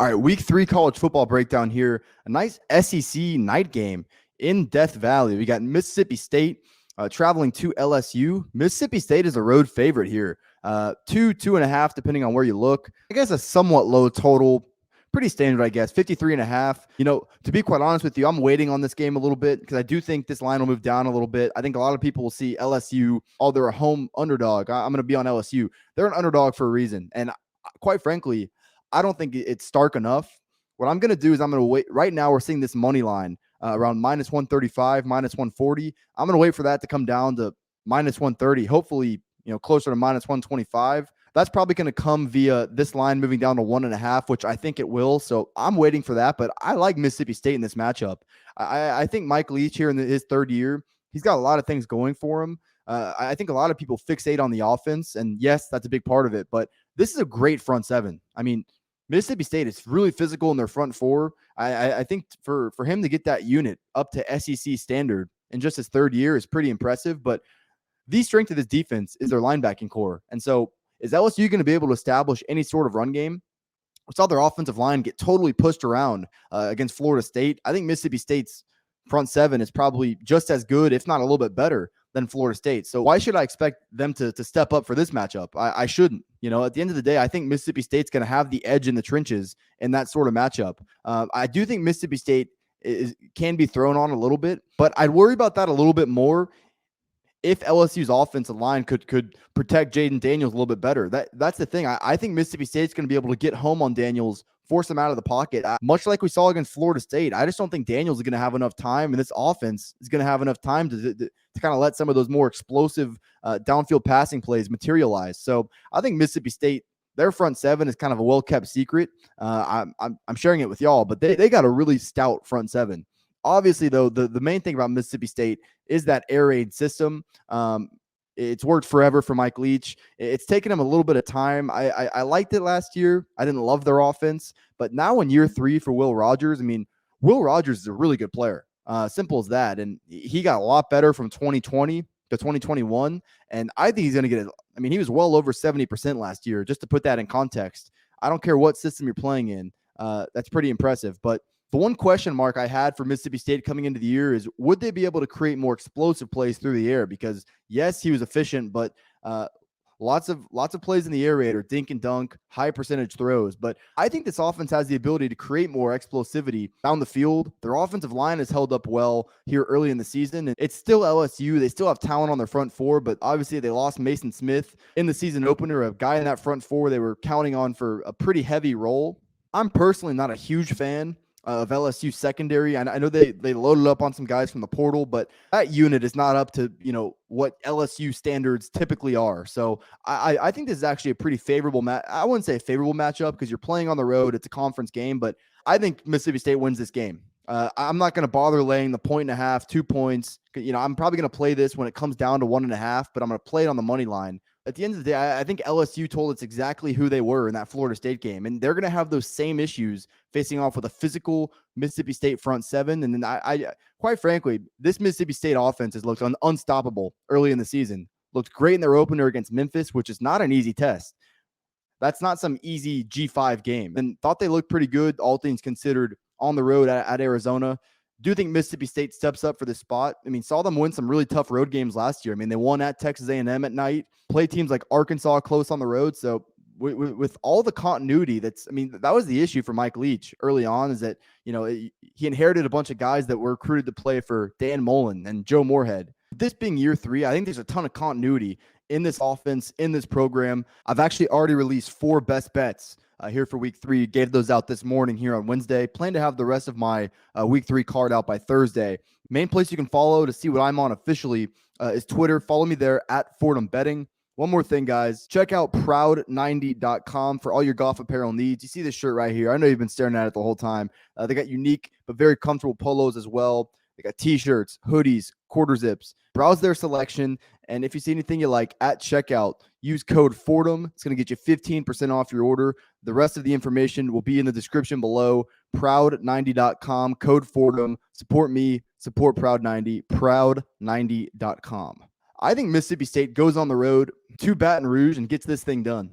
All right, week 3 college football breakdown here. A nice SEC night game in Death Valley. We got Mississippi State traveling to LSU. Mississippi State is a road favorite here. 2.5, depending on where you look. I guess a somewhat low total. Pretty standard, I guess. 53.5. To be quite honest with you, I'm waiting on this game a little bit because I do think this line will move down a little bit. I think a lot of people will see LSU. Oh, they're a home underdog. I'm going to be on LSU. They're an underdog for a reason. And quite frankly, I don't think it's stark enough. What I'm going to do is I'm going to wait. Right now, we're seeing this money line around minus 135, minus 140. I'm going to wait for that to come down to minus 130, hopefully, closer to minus 125. That's probably going to come via this line moving down to 1.5, which I think it will. So I'm waiting for that. But I like Mississippi State in this matchup. I think Mike Leach here in his third year, he's got a lot of things going for him. I think a lot of people fixate on the offense. And yes, that's a big part of it. But this is a great front seven. I mean, Mississippi State is really physical in their front four. I think for him to get that unit up to SEC standard in just his third year is pretty impressive. But the strength of this defense is their linebacking core. And so is LSU going to be able to establish any sort of run game? We saw their offensive line get totally pushed around against Florida State. I think Mississippi State's front seven is probably just as good, if not a little bit better, than Florida State. So why should I expect them to step up for this matchup? I shouldn't. At the end of the day, I think Mississippi State's going to have the edge in the trenches in that sort of matchup. I do think Mississippi State can be thrown on a little bit, but I'd worry about that a little bit more if LSU's offensive line could protect Jaden Daniels a little bit better. That's the thing. I think Mississippi State's going to be able to get home on Daniels, force him out of the pocket, much like we saw against Florida State. I just don't think Daniels is going to have enough time, and this offense is going to have enough time to kind of let some of those more explosive downfield passing plays materialize. So I think Mississippi State, their front seven is kind of a well-kept secret. I'm sharing it with y'all, but they got a really stout front seven. Obviously, though, the main thing about Mississippi State is that air raid system. It's worked forever for Mike Leach. It's taken him a little bit of time. I liked it last year. I didn't love their offense. But now in year 3 for Will Rogers, Will Rogers is a really good player. Simple as that. And he got a lot better from 2020 to 2021. And I think he's going to get it. He was well over 70% last year. Just to put that in context, I don't care what system you're playing in. That's pretty impressive. But the one question mark I had for Mississippi State coming into the year is, would they be able to create more explosive plays through the air? Because yes, he was efficient, but lots of plays in the air raid or dink and dunk, high percentage throws. But I think this offense has the ability to create more explosivity down the field. Their offensive line has held up well here early in the season. And it's still LSU. They still have talent on their front four, but obviously they lost Mason Smith in the season opener, a guy in that front four they were counting on for a pretty heavy role. I'm personally not a huge fan of LSU secondary. I know they loaded up on some guys from the portal, but that unit is not up to, what LSU standards typically are. So I think this is actually a pretty favorable match. I wouldn't say a favorable matchup because you're playing on the road. It's a conference game, but I think Mississippi State wins this game. I'm not going to bother laying the 1.5, 2 points. I'm probably going to play this when it comes down to 1.5, but I'm going to play it on the money line. At the end of the day, I think LSU told us exactly who they were in that Florida State game, and they're going to have those same issues facing off with a physical Mississippi State front seven. And then I quite frankly, this Mississippi State offense has looked unstoppable early in the season. Looked great in their opener against Memphis, which is not an easy test. That's not some easy G5 game. And thought they looked pretty good, all things considered, on the road at Arizona. Do think Mississippi State steps up for this spot. Saw them win some really tough road games last year. They won at Texas A&M at night, play teams like Arkansas close on the road. So with all the continuity, that was the issue for Mike Leach early on, is that, he inherited a bunch of guys that were recruited to play for Dan Mullen and Joe Moorhead. This being year 3, I think there's a ton of continuity in this offense, in this program. I've actually already released 4 best bets here for week 3. Gave those out this morning here on Wednesday. Plan to have the rest of my week 3 card out by Thursday. Main place you can follow to see what I'm on officially is Twitter. Follow me there at Fordham Betting. One more thing, guys. Check out proud90.com for all your golf apparel needs. You see this shirt right here. I know you've been staring at it the whole time. They got unique but very comfortable polos as well. They got t-shirts, hoodies, quarter zips. Browse their selection, and if you see anything you like at checkout, use code Fordham. It's going to get you 15% off your order. The rest of the information will be in the description below. Proud90.com, code Fordham. Support me, support Proud90, proud90.com. I think Mississippi State goes on the road to Baton Rouge and gets this thing done.